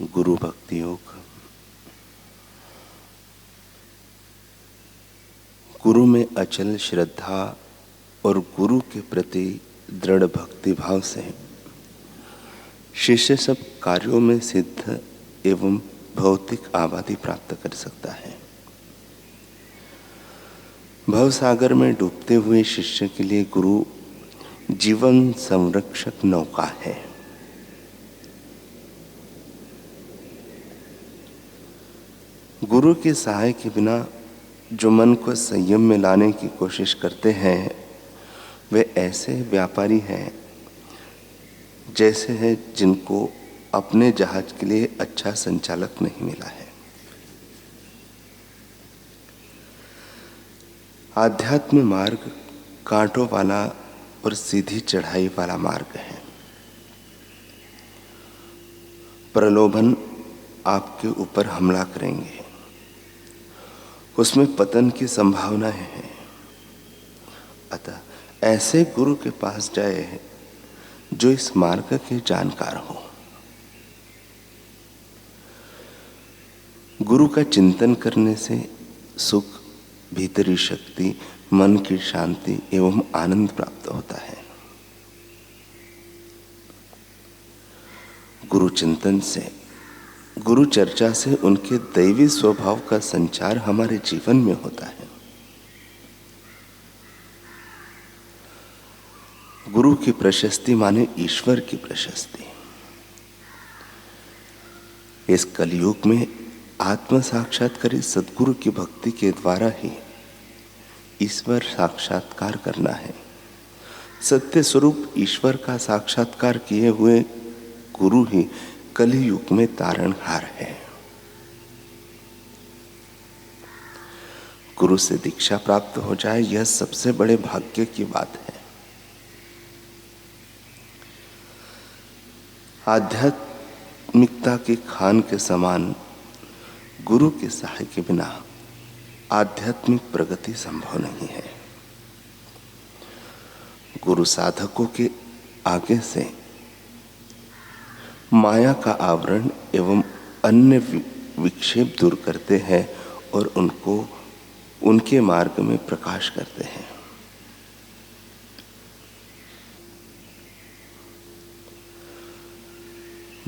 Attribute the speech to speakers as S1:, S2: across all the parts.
S1: गुरु भक्ति योग। गुरु में अचल श्रद्धा और गुरु के प्रति दृढ़ भक्ति भाव से शिष्य सब कार्यों में सिद्ध एवं भौतिक आबादी प्राप्त कर सकता है। भवसागर में डूबते हुए शिष्य के लिए गुरु जीवन संरक्षक नौका है। गुरु के सहाय के बिना जो मन को संयम में लाने की कोशिश करते हैं वे ऐसे व्यापारी हैं जैसे हैं जिनको अपने जहाज के लिए अच्छा संचालक नहीं मिला है। आध्यात्म मार्ग कांटों वाला और सीधी चढ़ाई वाला मार्ग है। प्रलोभन आपके ऊपर हमला करेंगे, उसमें पतन की संभावना है। अतः ऐसे गुरु के पास जाए जो इस मार्ग के जानकार हो। गुरु का चिंतन करने से सुख, भीतरी शक्ति, मन की शांति एवं आनंद प्राप्त होता है। गुरु चिंतन से, गुरु चर्चा से उनके दैवी स्वभाव का संचार हमारे जीवन में होता है। गुरु की प्रशस्ति माने ईश्वर की प्रशस्ति। इस कलयुग में आत्म साक्षात्कारी सद्गुरु की भक्ति के द्वारा ही ईश्वर साक्षात्कार करना है। सत्य स्वरूप ईश्वर का साक्षात्कार किए हुए गुरु ही कलयुग में तारणहार है। गुरु से दीक्षा प्राप्त हो जाए यह सबसे बड़े भाग्य की बात है। आध्यात्मिकता के खान के समान गुरु के सहाय के बिना आध्यात्मिक प्रगति संभव नहीं है। गुरु साधकों के आगे से माया का आवरण एवं अन्य विक्षेप दूर करते हैं और उनको उनके मार्ग में प्रकाश करते हैं।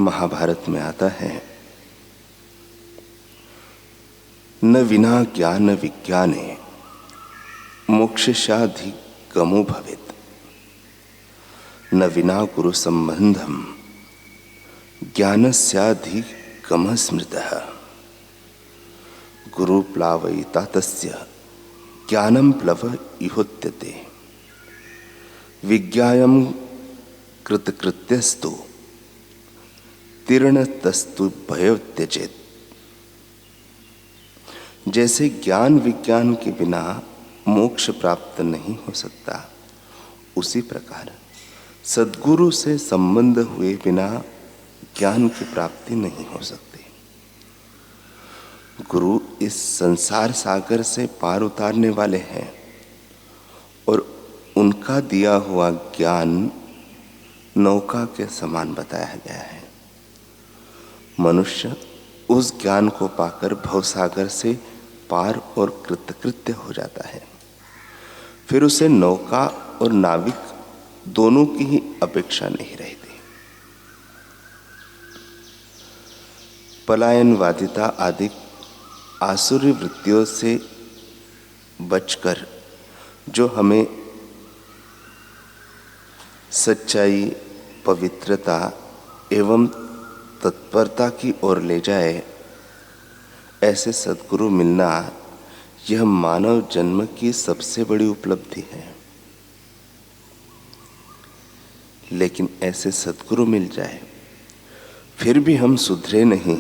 S1: महाभारत में आता है, न विना ज्ञान विज्ञाने मोक्षाधिगमो भवेत्, न विना गुरु संबंधम ज्ञानस्याधिगमः स्मृतः। गुरु प्लावयिता तस्य ज्ञानं प्लव इहोत्यते, विज्ञायं कृतकृत्यस्तु तीर्णतस्तु भय त्यजेत्। जैसे ज्ञान विज्ञान के बिना मोक्ष प्राप्त नहीं हो सकता, उसी प्रकार सद्गुरु से संबंध हुए बिना ज्ञान की प्राप्ति नहीं हो सकती। गुरु इस संसार सागर से पार उतारने वाले हैं और उनका दिया हुआ ज्ञान नौका के समान बताया गया है। मनुष्य उस ज्ञान को पाकर भवसागर से पार और कृतकृत्य हो जाता है। फिर उसे नौका और नाविक दोनों की ही अपेक्षा नहीं रहती। पलायनवादिता आदि आसुरी वृत्तियों से बचकर जो हमें सच्चाई, पवित्रता एवं तत्परता की ओर ले जाए, ऐसे सद्गुरु मिलना यह मानव जन्म की सबसे बड़ी उपलब्धि है। लेकिन ऐसे सद्गुरु मिल जाए फिर भी हम सुधरे नहीं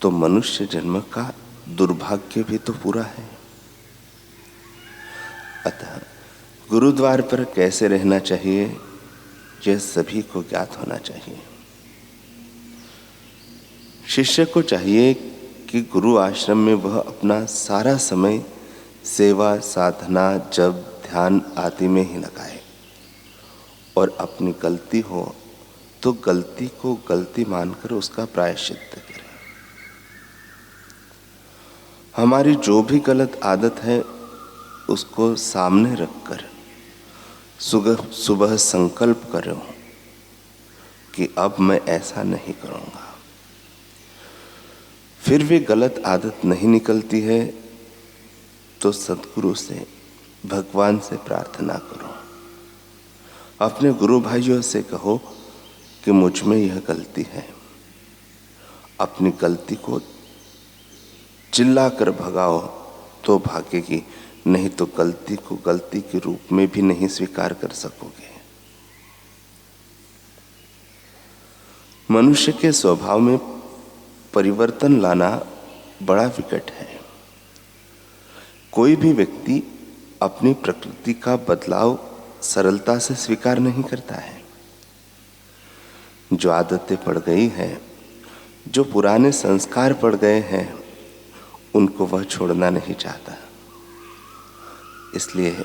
S1: तो मनुष्य जन्म का दुर्भाग्य भी तो पूरा है। अतः गुरुद्वार पर कैसे रहना चाहिए यह सभी को ज्ञात होना चाहिए। शिष्य को चाहिए कि गुरु आश्रम में वह अपना सारा समय सेवा, साधना, जप, ध्यान आदि में ही लगाए और अपनी गलती हो तो गलती को गलती मानकर उसका प्रायश्चित्त करें। हमारी जो भी गलत आदत है उसको सामने रखकर सुबह सुबह संकल्प करो कि अब मैं ऐसा नहीं करूँगा। फिर भी गलत आदत नहीं निकलती है तो सद्गुरु से, भगवान से प्रार्थना करो। अपने गुरु भाइयों से कहो कि मुझ में यह गलती है। अपनी गलती को चिल्लाकर भगाओ तो भागेगी, नहीं तो गलती को गलती के रूप में भी नहीं स्वीकार कर सकोगे। मनुष्य के स्वभाव में परिवर्तन लाना बड़ा विकट है। कोई भी व्यक्ति अपनी प्रकृति का बदलाव सरलता से स्वीकार नहीं करता है। जो आदतें पड़ गई हैं, जो पुराने संस्कार पड़ गए हैं, उनको वह छोड़ना नहीं चाहता। इसलिए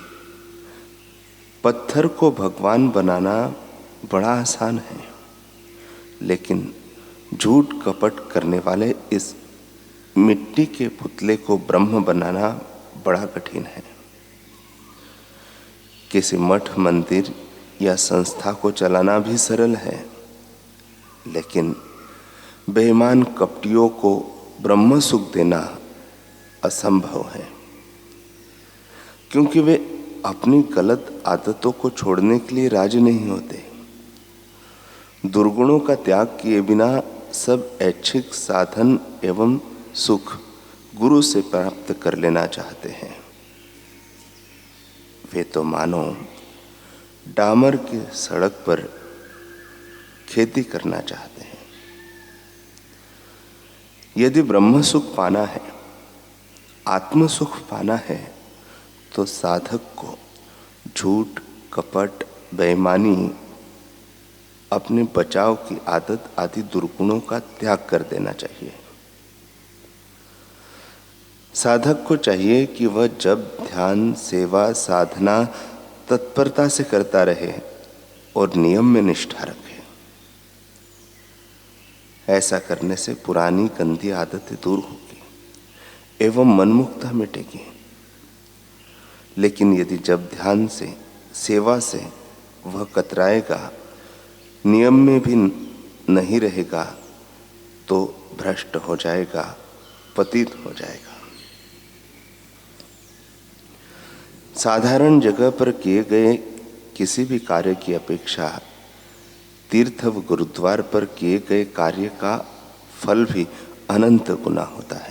S1: पत्थर को भगवान बनाना बड़ा आसान है, लेकिन झूठ कपट करने वाले इस मिट्टी के पुतले को ब्रह्म बनाना बड़ा कठिन है। किसी मठ, मंदिर या संस्था को चलाना भी सरल है, लेकिन बेईमान कपटियों को ब्रह्म सुख देना असंभव है, क्योंकि वे अपनी गलत आदतों को छोड़ने के लिए राजी नहीं होते। दुर्गुणों का त्याग किए बिना सब ऐच्छिक साधन एवं सुख गुरु से प्राप्त कर लेना चाहते हैं। वे तो मानो डामर की सड़क पर खेती करना चाहते हैं। यदि ब्रह्म सुख पाना है, आत्म सुख पाना है, तो साधक को झूठ, कपट, बेईमानी, अपने बचाव की आदत आदि दुर्गुणों का त्याग कर देना चाहिए। साधक को चाहिए कि वह जब ध्यान, सेवा, साधना तत्परता से करता रहे और नियम में निष्ठा रखे। ऐसा करने से पुरानी गंदी आदतें दूर होगी एवं मनमुक्ता मिटेगी। लेकिन यदि जब ध्यान से, सेवा से वह कतराएगा, नियम में भी नहीं रहेगा, तो भ्रष्ट हो जाएगा, पतित हो जाएगा। साधारण जगह पर किए गए किसी भी कार्य की अपेक्षा तीर्थ व गुरुद्वार पर किए गए कार्य का फल भी अनंत गुना होता है।